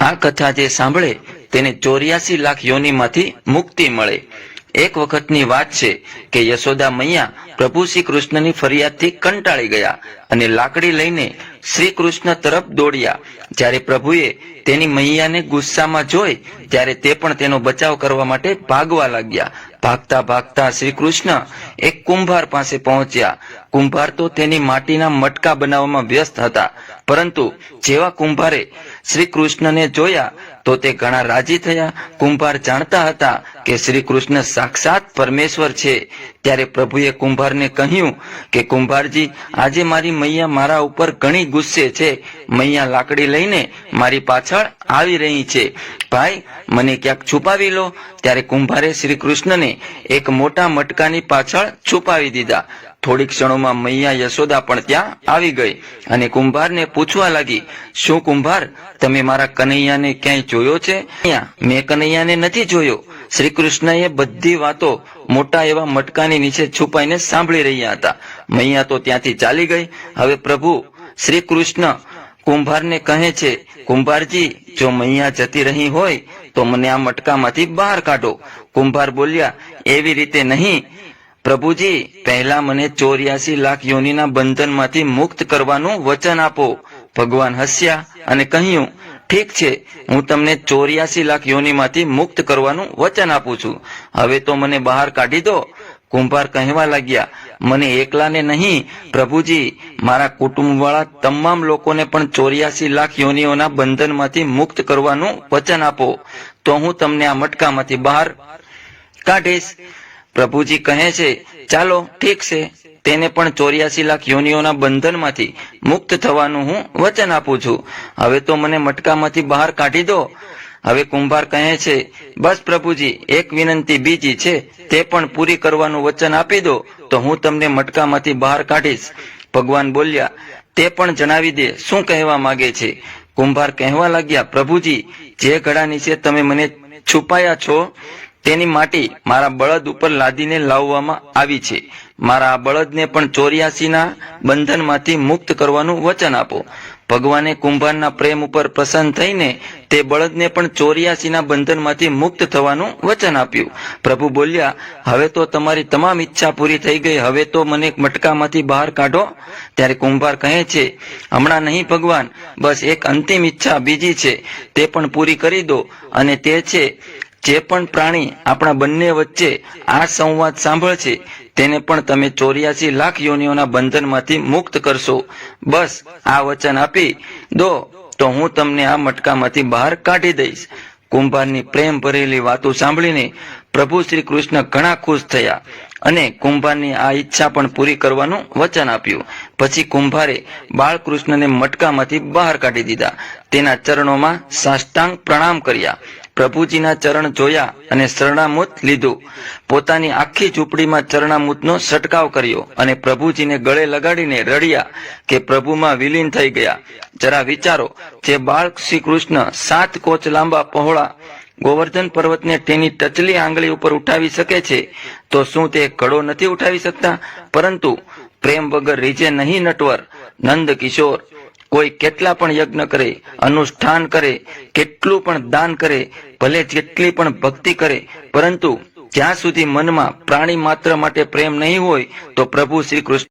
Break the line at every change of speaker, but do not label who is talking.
આ કથા જે સાંભળે તેને 84 લાખ યોનિમાંથી મુક્તિ મળે। એક વખતની વાત છે કે યશોદા મૈયા પ્રભુ શ્રી કૃષ્ણની ફરિયાદથી કંટાળી ગયા અને લાકડી લઈને શ્રી કૃષ્ણ તરફ દોડ્યા। જ્યારે પ્રભુએ તેની મૈયાને ગુસ્સામાં જોઈ ત્યારે તે પણ તેનો બચાવ કરવા માટે ભાગવા લાગ્યા। ભાગતા ભાગતા શ્રી કૃષ્ણ એક કુંભાર પાસે પહોંચ્યા। કુંભાર તો તેની માટીના મટકા બનાવવામાં વ્યસ્ત હતા, પરંતુ જેવા કુંભારે શ્રી કૃષ્ણને જોયા તો તે ઘણા રાજી થયા। કુંભાર જાણતા હતા કે શ્રી કૃષ્ણ સાક્ષાત પરમેશ્વર છે। ત્યારે પ્રભુએ કુંભારને કહ્યું કે કુંભારજી, આજે મારી મૈયા મારા ઉપર ઘણી ગુસ્સે છે। મૈયા લાકડી લઈને મારી પાછળ આવી રહી છે। ભાઈ, મને ક્યાંક છુપાવી લો। ત્યારે કુંભારે શ્રી કૃષ્ણને એક મોટા મટકાની પાછળ છુપાવી દીધા। થોડી ક્ષણોમાં મૈયા યશોદા પણ ત્યાં આવી ગઈ અને કુંભારને પૂછવા લાગી, શું કુંભાર, તમે મારા કનૈયાને ક્યાંય જોયો છે? મેં કનૈયાને નથી જોયો। શ્રી કૃષ્ણએ બધી વાતો મોટા એવા મટકાની નીચે છુપાઈને સાંભળી રહ્યા હતા। મૈયા તો ત્યાંથી ચાલી ગઈ। હવે પ્રભુ શ્રી કૃષ્ણ કુંભારને કહે છે, કુંભારજી, જો મૈયા જતી રહી હોય તો મને આ મટકામાંથી બહાર કાઢો। કુંભાર બોલ્યા, એવી રીતે નહીં પ્રભુજી, પહેલા મને 84 લાખ યોનિના બંધનમાંથી મુક્ત કરવાનું વચન આપો। ભગવાન હસ્યા અને કહ્યું, ઠીક છે, હું તમને 84 લાખ યોનિમાંથી મુક્ત કરવાનું વચન આપું છું। હવે તો મને બહાર કાઢી દો। કુંભાર કહેવા લાગ્યા, મને એકલાને નહીં પ્રભુજી, મારા કુટુંબવાળા તમામ લોકોને પણ 84 લાખ યોનિઓના બંધનમાંથી મુક્ત કરવાનું વચન આપો, તો હું તમને આ મટકામાંથી બહાર કાઢીશ। પ્રભુજી કહે છે, ચાલો ઠીક છે, તેને પણ 84 લાખ યોનિઓના બંધનમાંથી મુક્ત થવાનું હું વચન આપું છું। હવે તો મને મટકામાંથી બહાર કાઢી દો। હવે કુંભાર કહે છે, બસ પ્રભુજી, એક વિનંતી બીજી છે, તે પણ પૂરી કરવાનું વચન આપી દો તો હું તમને મટકામાંથી બહાર કાઢીશ। ભગવાન બોલ્યા, તે પણ જણાવી દે, શું કહેવા માંગે છે? કુંભાર કહેવા લાગ્યા, પ્રભુજી, જે ઘડા નીચે તમે મને છુપાયા છો તેની માટી મારા બળદ ઉપર લાદીને લાવવામાં આવી છે। મારા આ બળદને પણ 84 ના બંધનમાંથી મુક્ત કરવાનું વચન આપો। ભગવાને કુંભારના પ્રેમ ઉપર પ્રસન્ન થઈને તે બળદને પણ 84 ના બંધનમાંથી મુક્ત થવાનું વચન આપ્યું। પ્રભુ બોલ્યા, હવે તો તમારી તમામ ઈચ્છા પૂરી થઈ ગઈ, હવે તો મને મટકામાંથી બહાર કાઢો। ત્યારે કુંભાર કહે છે, હમણાં નહીં ભગવાન, બસ એક અંતિમ ઈચ્છા બીજી છે, તે પણ પૂરી કરી દો, અને તે છે, જે પણ પ્રાણી આપણા બંને વચ્ચે આ સંવાદ સાંભળશે તેને પણ તમે 84 લાખ યોનિઓના બંધનમાંથી મુક્ત કરશો। બસ આ વચન આપી દો તો હું તમને આ મટકામાંથી બહાર કાઢી દઈશ। કુંભારની પ્રેમ ભરેલી વાતો સાંભળીને પ્રભુ શ્રી કૃષ્ણ ઘણા ખુશ થયા અને કુંભારની આ ઈચ્છા પણ પૂરી કરવાનું વચન આપ્યું। પછી કુંભારે બાળકૃષ્ણને મટકામાંથી બહાર કાઢી દીધા, તેના ચરણોમાં સાષ્ટાંગ પ્રણામ કર્યા, પ્રભુજીના ચરણ જોયા અને શરણામૃત લીધું। પોતાની આખી ઝૂંપડીમાં ચરણામૃતનો છંટકાવ કર્યો અને પ્રભુજીને ગળે લગાડીને રડ્યા કે પ્રભુમાં વિલીન થઈ ગયા। જરા વિચારો, જે બાળ શ્રી કૃષ્ણ 7 કોચ લાંબા પહોળા ગોવર્ધન પર્વતને તેની ટચલી આંગળી ઉપર ઉઠાવી શકે છે, તો શું તે ઘડો નથી ઉઠાવી શકતા? પરંતુ પ્રેમ વગર રીઝે નહીં નટવર। નંદ કિશોર કોઈ કેટલા પણ યજ્ઞ કરે, અનુષ્ઠાન કરે, કેટલું પણ દાન કરે, ભલે જેટલી પણ ભક્તિ કરે, પરંતુ જ્યાં સુધી મનમાં પ્રાણી માત્ર માટે પ્રેમ નહીં હોય તો પ્રભુ શ્રી કૃષ્ણ